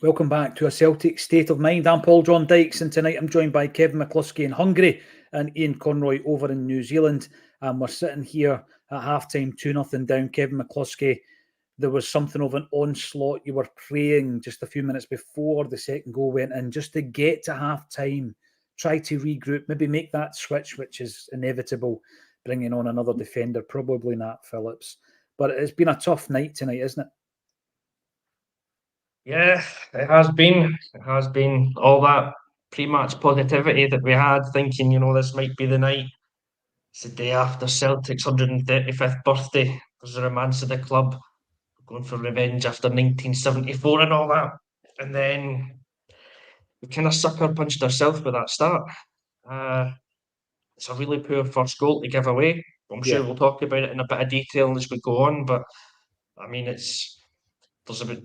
Welcome back to a Celtic State of Mind. I'm Paul John Dykes, and tonight I'm joined by Kevin McCluskey in Hungary and Ian Conroy over in New Zealand. And we're sitting here at halftime, 2-0 down. Kevin McCluskey, there was something of an onslaught. You were praying just a few minutes before the second goal went in, just to get to half-time, try to regroup, maybe make that switch, which is inevitable, bringing on another defender, probably Nat Phillips. But it's been a tough night tonight, isn't it? Yeah, it has been. It has been all that pre-match positivity that we had, thinking, this might be the night. It's the day after Celtic's 135th birthday. There's a romance of the club, going for revenge after 1974 and all that. And then we kind of sucker punched ourselves with that start. It's a really poor first goal to give away. I'm sure we'll talk about it in a bit of detail as we go on, but I mean, there's about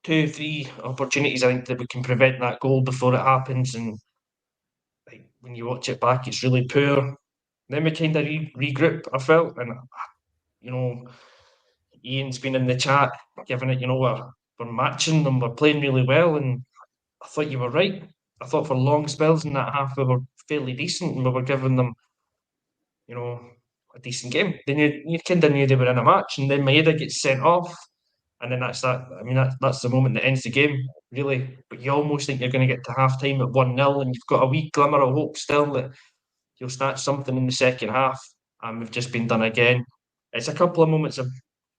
2-3 opportunities, I think, that we can prevent that goal before it happens, and like, when you watch it back, it's really poor. Then we kind of regroup, I felt, and Ian's been in the chat giving it, we're matching them, we're playing really well, and I thought you were right. I thought for long spells in that half we were fairly decent, and we were giving them, a decent game. Then you kind of knew they were in a match, and then Maeda gets sent off, and then that's that. I mean, that's the moment that ends the game, really. But you almost think you're going to get to half time at 1-0, and you've got a wee glimmer of hope still that you'll snatch something in the second half. And we've just been done again. It's a couple of moments of,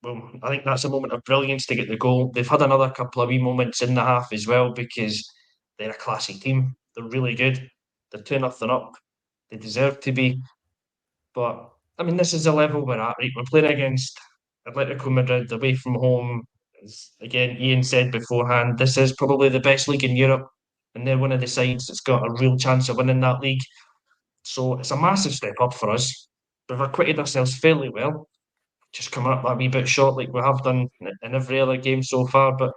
well, I think that's a moment of brilliance to get the goal. They've had another couple of wee moments in the half as well, because they're a classy team. They're really good. They're 2-0 up. They deserve to be. But I mean, this is the level we're at, right? We're playing against Atlético Madrid away from home. As again, Ian said beforehand, this is probably the best league in Europe, and they're one of the sides that's got a real chance of winning that league. So it's a massive step up for us. We've acquitted ourselves fairly well, just coming up a wee bit short like we have done in every other game so far. But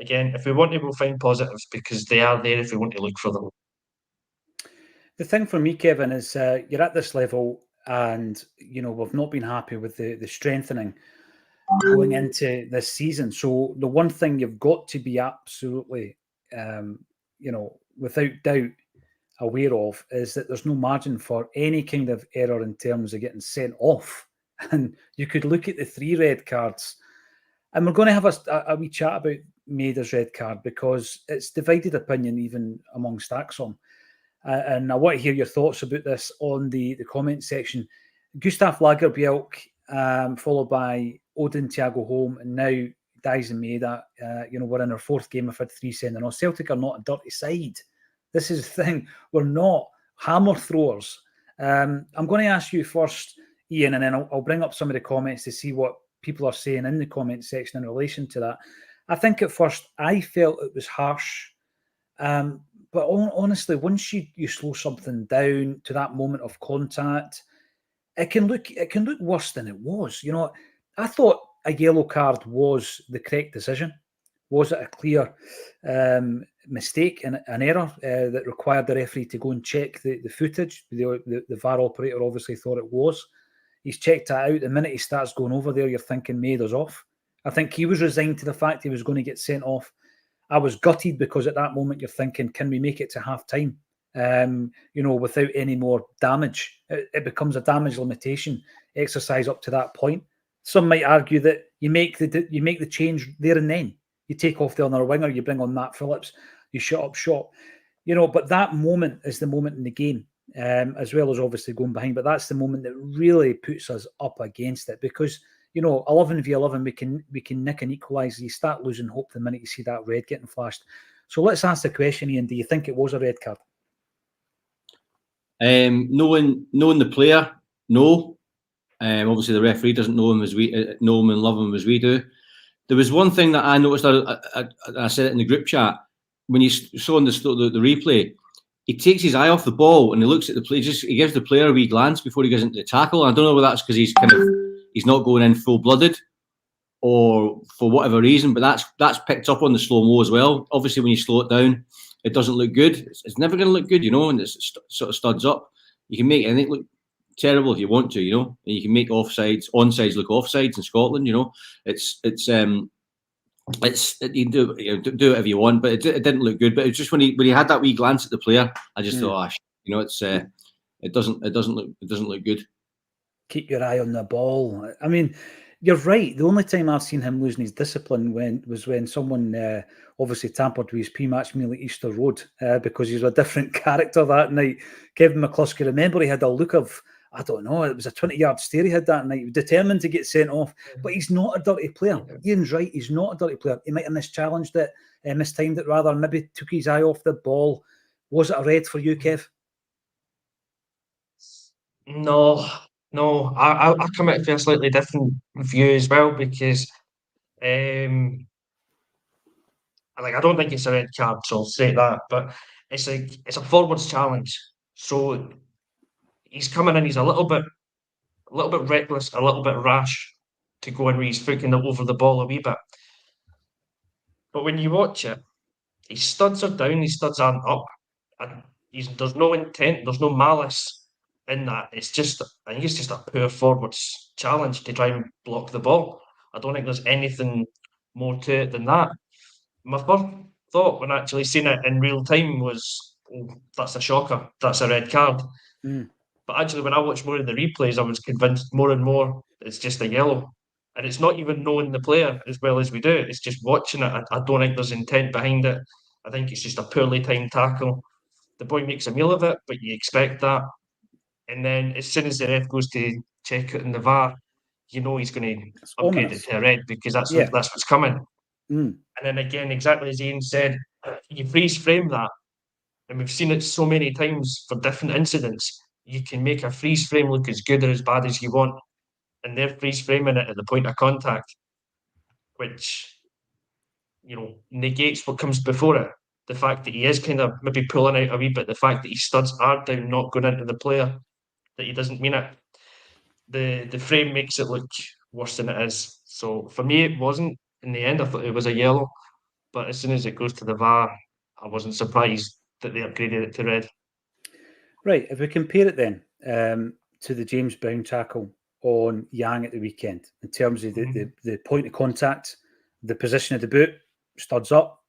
again, if we want to, we'll find positives, because they are there if we want to look for them. The thing for me, Kevin, is you're at this level, and we've not been happy with the strengthening going into this season. So the one thing you've got to be absolutely, without doubt, aware of is that there's no margin for any kind of error in terms of getting sent off. And you could look at the 3 red cards, and we're going to have a wee chat about Maeda's red card, because it's divided opinion even amongst Acsom. And I want to hear your thoughts about this on the comment section. Gustav Lagerbielk, followed by Odin Thiago Holm, and now Dyson Maeda. We're in our 4th game. We've had 3 sending off. Celtic are not a dirty side. This is the thing. We're not hammer throwers. I'm going to ask you first, Ian, and then I'll bring up some of the comments to see what people are saying in the comment section in relation to that. I think at first I felt it was harsh. But honestly, once you slow something down to that moment of contact, it can look worse than it was. I thought a yellow card was the correct decision. Was it a clear mistake and an error that required the referee to go and check the footage? The VAR operator obviously thought it was. He's checked that out. The minute he starts going over there, you're thinking Maeda's off. I think he was resigned to the fact he was going to get sent off. I was gutted, because at that moment you're thinking, can we make it to half time? Without any more damage. It becomes a damage limitation exercise up to that point. Some might argue that you make the change there and then. You take off the other winger, you bring on Nat Phillips, you shut up shop. But that moment is the moment in the game, as well as obviously going behind. But that's the moment that really puts us up against it, because 11 v 11, we can nick and equalise. You start losing hope the minute you see that red getting flashed. So let's ask the question, Ian. Do you think it was a red card? Knowing the player, no. Obviously, the referee doesn't know him and love him as we do. There was one thing that I noticed. I said it in the group chat when you saw in the replay. He takes his eye off the ball and he looks at the play. He gives the player a wee glance before he goes into the tackle. I don't know whether that's because he's not going in full-blooded, or for whatever reason, but that's picked up on the slow-mo as well. Obviously, when you slow it down, it doesn't look good. It's never going to look good, and it sort of studs up. You can make anything look terrible if you want to, and you can make onsides look offsides in Scotland, It's you do whatever you want, but it didn't look good. But it's just when he had that wee glance at the player, I just thought, it's it doesn't look good. Keep your eye on the ball. I mean, you're right. The only time I've seen him losing his discipline was when someone obviously tampered with his pre-match meal at Easter Road because he's a different character that night. Kevin McCluskey, remember, he had a look of, I don't know, it was a 20-yard stare he had that night. He was determined to get sent off, but he's not a dirty player. Ian's right, he's not a dirty player. He might have mischallenged it, mistimed it rather, maybe took his eye off the ball. Was it a red for you, Kev? No, I come at it for a slightly different view as well because I don't think it's a red card, so I'll say that. But it's a forwards challenge, so he's coming in. He's a little bit reckless, a little bit rash to go in where he's flicking over the ball a wee bit. But when you watch it, his studs are down, his studs aren't up, and there's no intent, there's no malice in that. I think it's just a poor forwards challenge to try and block the ball. I don't think there's anything more to it than that. My first thought when actually seeing it in real time was, oh, that's a shocker, that's a red card. But actually, when I watched more of the replays, I was convinced more and more it's just a yellow. And it's not even knowing the player as well as we do. It's just watching it. I don't think there's intent behind it. I think it's just a poorly timed tackle. The boy makes a meal of it, but you expect that. And then as soon as the ref goes to check it in the VAR, you know he's going to upgrade it to a red because that's what's coming. And then again, exactly as Ian said, you freeze frame that. And we've seen it so many times for different incidents. You can make a freeze frame look as good or as bad as you want. And they're freeze framing it at the point of contact, which, negates what comes before it. The fact that he is kind of maybe pulling out a wee bit, the fact that his studs are down, not going into the player, that he doesn't mean it. The frame makes it look worse than it is. So for me, it wasn't. In the end, I thought it was a yellow. But as soon as it goes to the VAR, I wasn't surprised that they upgraded it to red. Right, if we compare it then to the James Brown tackle on Yang at the weekend, in terms of the point of contact, the position of the boot, studs up,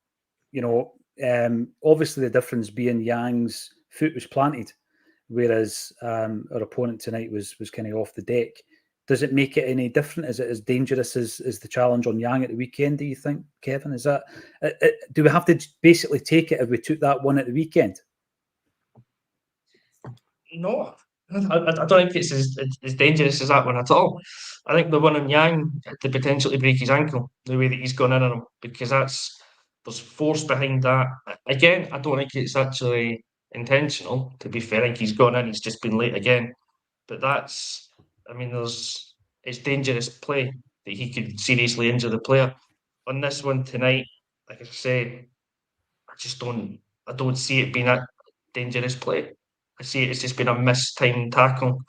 obviously the difference being Yang's foot was planted, whereas our opponent tonight was kind of off the deck. Does it make it any different? Is it as dangerous as the challenge on Yang at the weekend, do you think, Kevin? Is that do we have to basically take it if we took that one at the weekend? No, I don't think it's as dangerous as that one at all. I think the one on Yang had the potential to break his ankle, the way that he's gone in on him, because there's force behind that. Again, I don't think it's actually intentional, to be fair. I think he's gone in, he's just been late again. But it's dangerous play that he could seriously injure the player. On this one tonight, like I say, I don't see it being a dangerous play. I see it's just been a mistimed tackle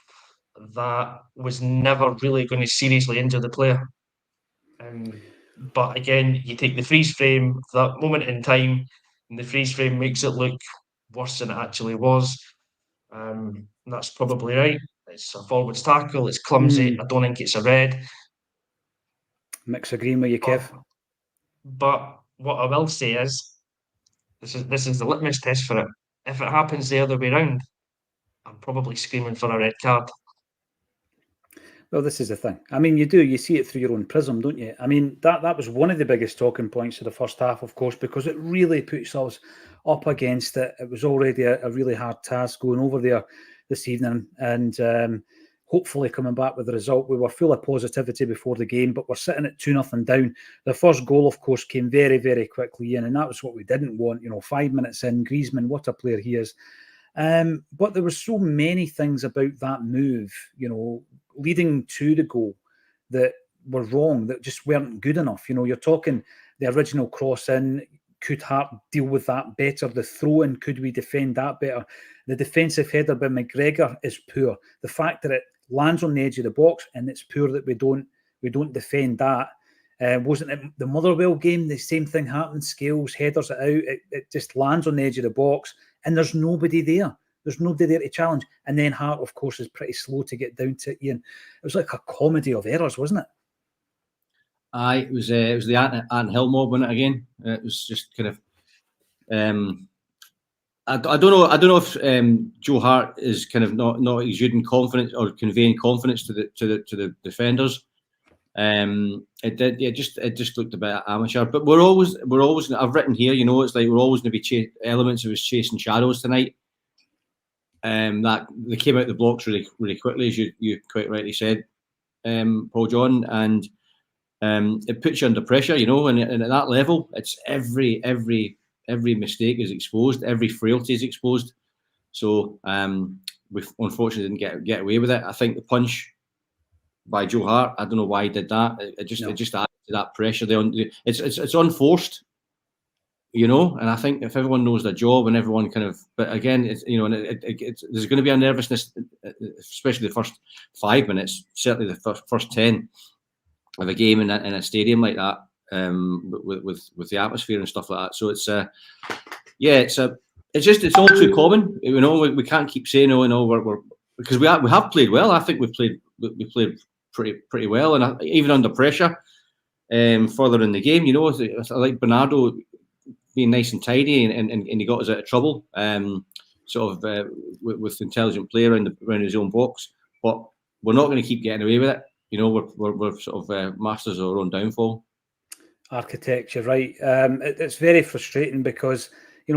that was never really going to seriously injure the player. But again, you take the freeze frame, that moment in time, and the freeze frame makes it look worse than it actually was. That's probably right. It's a forwards tackle, it's clumsy. I don't think it's a red. Mixed agreement with you, Kev. But what I will say is, this is the litmus test for it. If it happens the other way around, I'm probably screaming for a red card. Well, this is the thing. I mean, you see it through your own prism, don't you? I mean, that was one of the biggest talking points of the first half, of course, because it really puts us up against it. It was already a really hard task going over there this evening and hopefully coming back with the result. We were full of positivity before the game, but we're sitting at 2-0 down. The first goal, of course, came very, very quickly in, and that was what we didn't want. 5 minutes in, Griezmann, what a player he is. But there were so many things about that move, leading to the goal that were wrong, that just weren't good enough. You're talking the original cross in, could Hart deal with that better? The throw in, could we defend that better? The defensive header by McGregor is poor. The fact that it lands on the edge of the box and it's poor that we don't defend that. Wasn't it the Motherwell game? The same thing happened. Scales headers it out. It just lands on the edge of the box and there's nobody there. There's nobody there to challenge. And then Hart, of course, is pretty slow to get down to Ian. It was like a comedy of errors, wasn't it? Aye, it was the Ant Hill mob, wasn't it, again? It was just kind of. I don't know if Joe Hart is kind of not exuding confidence or conveying confidence to the defenders. It just looked a bit amateur. But we're always. I've written here, it's like we're always going to be elements of us chasing shadows tonight. That they came out the blocks really, really quickly, as you quite rightly said, Paul John, and it puts you under pressure, and at that level, it's every mistake is exposed, every frailty is exposed. So we unfortunately didn't get away with it. I think the punch by Joe Hart, I don't know why he did that. It just added to that pressure. It's unforced, and I think if everyone knows their job and everyone kind of, but again, it's there's going to be a nervousness, especially the first 5 minutes, certainly the first 10 of a game in a stadium like that, with the atmosphere and stuff like that. So it's it's all too common. We can't keep saying we're because we have played well. I think we played pretty well, and even under pressure, further in the game. I like Bernardo being nice and tidy, and he got us out of trouble. With intelligent play around his own box, but we're not going to keep getting away with it. We're sort of masters of our own downfall. Architecture, right? It's very frustrating because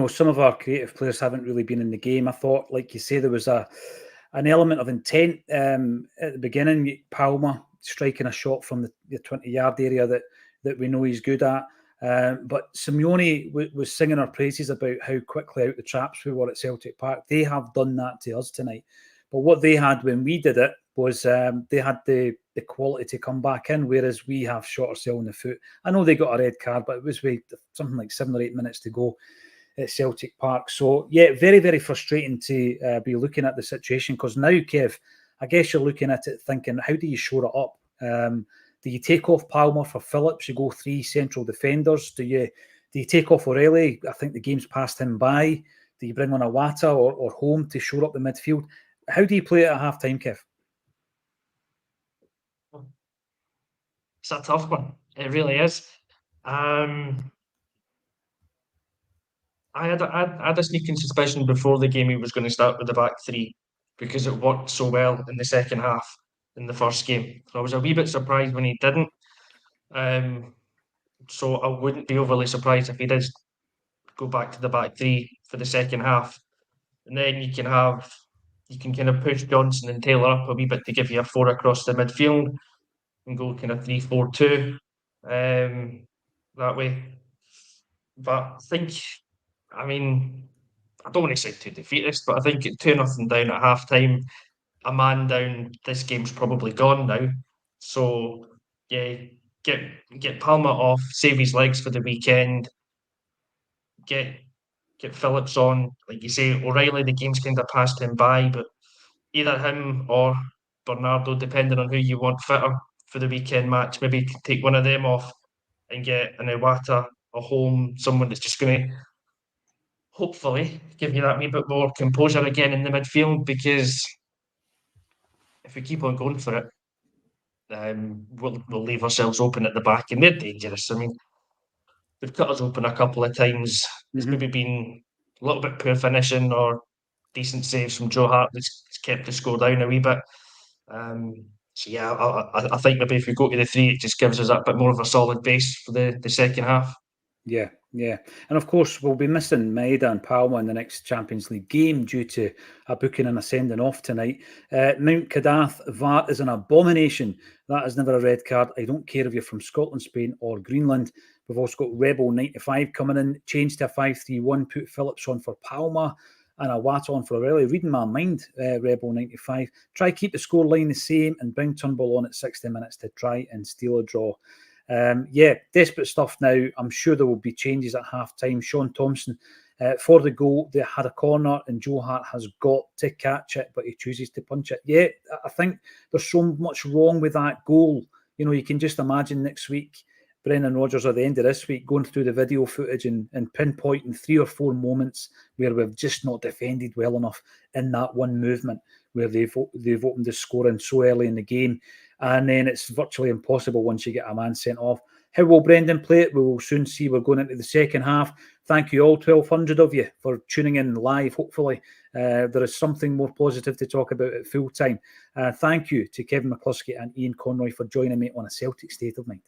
some of our creative players haven't really been in the game. I thought, like you say, there was an element of intent at the beginning. Palma striking a shot from the 20-yard area that we know he's good at. But Simeone was singing our praises about how quickly out the traps we were at Celtic Park. They have done that to us tonight. But what they had when we did it was they had the quality to come back in, whereas we have shot ourselves in the foot. I know they got a red card, but it was something like 7 or 8 minutes to go at Celtic Park. So, yeah, very, very frustrating to be looking at the situation, because now, Kev, I guess you're looking at it thinking, how do you shore it up? Do you take off Palmer for Phillips? You go 3 central defenders? Do you take off O'Reilly? I think the game's passed him by. Do you bring on Awata or Home to shore up the midfield? How do you play it at half-time, Kev? It's a tough one. It really is. I had a sneaking suspicion before the game he was going to start with the back 3 because it worked so well in the second half in the first game. So I was a wee bit surprised when he didn't. So I wouldn't be overly surprised if he does go back to the back 3 for the second half. And then you can kind of push Johnson and Taylor up a wee bit to give you a 4 across the midfield and go kind of 3-4-2 that way. But I don't want to say too defeatist, but I think at 2-0 down at half time, a man down, this game's probably gone now. So yeah, get Palmer off, save his legs for the weekend, get Phillips on. Like you say, O'Reilly, the game's kind of passed him by, but either him or Bernardo, depending on who you want fitter for the weekend match, maybe take one of them off and get an Iwata, a Home, someone that's just going to hopefully give you that wee bit more composure again in the midfield, because if we keep on going for it, we'll leave ourselves open at the back, and they're dangerous. I mean, they've cut us open a couple of times. It's maybe been a little bit poor finishing or decent saves from Joe Hart that's kept the score down a wee bit. So yeah, I think maybe if we go to the 3, it just gives us a bit more of a solid base for the second half. Yeah. And of course, we'll be missing Maeda and Palma in the next Champions League game due to a booking and a sending off tonight. Mount Cadath, that is an abomination. That is never a red card. I don't care if you're from Scotland, Spain or Greenland. We've also got Rebel 95 coming in, change to a 5-3-1, put Phillips on for Palma and Awata on for O'Reilly. Reading my mind, Rebel 95. Try keep the scoreline the same and bring Turnbull on at 60 minutes to try and steal a draw. Desperate stuff now. I'm sure there will be changes at half-time. Sean Thompson, for the goal, they had a corner and Joe Hart has got to catch it, but he chooses to punch it. Yeah, I think there's so much wrong with that goal. You can just imagine next week, Brendan Rodgers at the end of this week going through the video footage and pinpointing 3 or 4 moments where we've just not defended well enough in that one movement. where they've opened the scoring so early in the game, and then it's virtually impossible once you get a man sent off. How will Brendan play it? We will soon see. We're going into the second half. Thank you all, 1,200 of you, for tuning in live. Hopefully there is something more positive to talk about at full time. Thank you to Kevin McCluskey and Ian Conroy for joining me on A Celtic State of Mind.